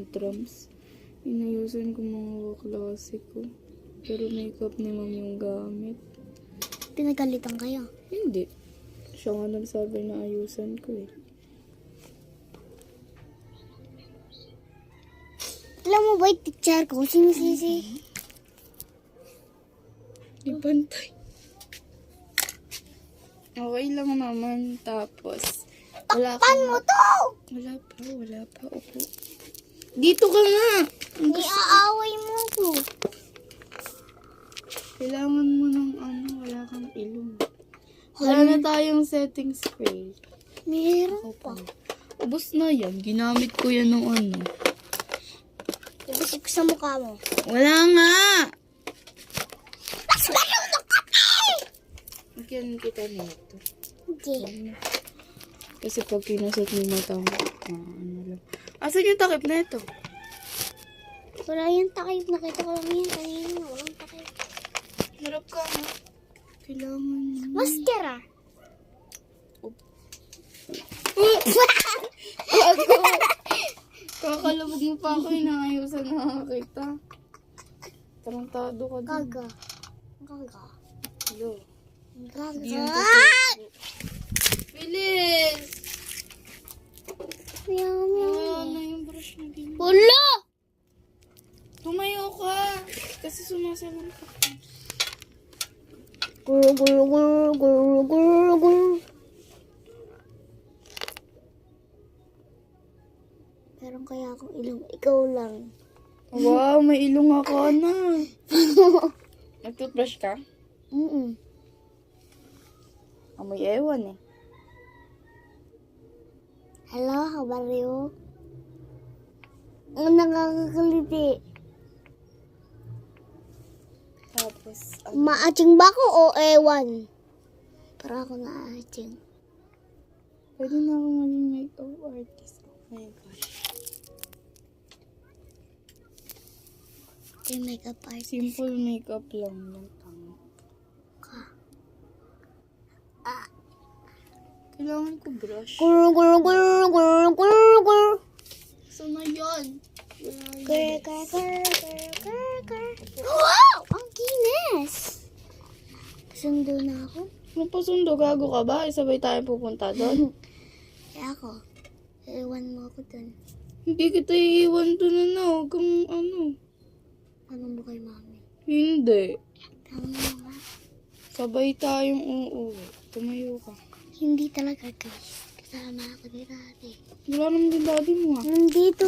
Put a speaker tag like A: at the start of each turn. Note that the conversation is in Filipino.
A: tantrums. Inayusan ko mga klase ko. Pero makeup ni ma'am yung gamit.
B: Pinagalitan kayo.
A: Hindi. Siya nga nagsabi na ayusan ko eh.
B: Alam mo ba yung teacher ko? Sinisisi.
A: Di bantay. Okay lang naman. Tapos,
B: Takpan mo to!
A: Wala pa. Upo. Dito ka nga!
B: Iaaway mo ko.
A: Kailangan mo ng wala kang ilong. Wala na tayong setting spray.
B: Meron pa.
A: Ubus na yan. Ginamit ko yan ng
B: Ibusik ko sa mukha mo.
A: Wala nga!
B: Mas marunong ka pa eh!
A: Lagyan kita nito.
B: Hindi.
A: Kasi pag kinasot mo mata mo, lang. Asan yung takip na ito?
B: Wala yung takip. Nakita ko lang yan kanina. Walang takip.
A: Harap ka nga. Kailangan mo.
B: Mascara.
A: Kakalabog mo pa ako, inaayusan na kita. Tarantado ka din.
B: Gaga.
A: Hello.
B: Gaga.
A: Hindi yung Bilis! Wala na yung brush na ginawa.
B: Wala!
A: Tumayo ka! Kasi sumasalang ka.
B: Guru. Meron kaya akong ilong. Ikaw lang.
A: Wow, may ilong ako na. Nag-toothbrush ka? Amoy ewan eh.
B: Hello, how are you? Ang nakakakaliti.
A: Tapos,
B: Maaching ba ako o ewan? Para ako na-aaching.
A: pwede na ako maging makeup artist. Oh my gosh.
B: Yung makeup artist.
A: Simple makeup lang ng tama. Kailangan ko brush.
B: Guru.
A: So na yun.
B: Wow! Ang kinis! Sundo na ako.
A: Magpasundo, gago ka ba? Isabay tayo pupunta doon.
B: Kaya ako, ewan mo ako dun.
A: Hindi kita iiwan doon Huwag kang
B: Anong mo kay mami?
A: Hindi.
B: Tama nga.
A: Sabay tayong uuwi. Tumayo ka.
B: Hindi talaga guys. Kasama ako ni Daddy.
A: Wala naman din daddy mo ha.
B: Nandito.